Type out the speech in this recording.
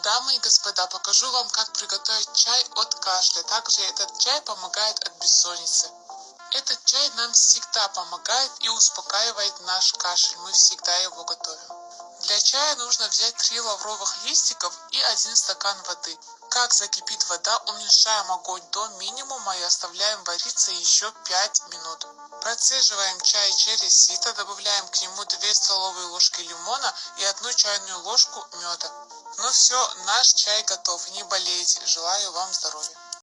Дамы и господа, покажу вам, как приготовить чай от кашля. Также этот чай помогает от бессонницы. Этот чай нам всегда помогает и успокаивает наш кашель. Мы всегда его готовим. Для чая нужно взять 3 лавровых листиков и 1 стакан воды. Как закипит вода, уменьшаем огонь до минимума и оставляем вариться еще 5 минут. Процеживаем чай через сито, добавляем к нему 2 столовые ложки лимона и 1 чайную ложку меда. Ну все, наш чай готов. Не болейте. Желаю вам здоровья.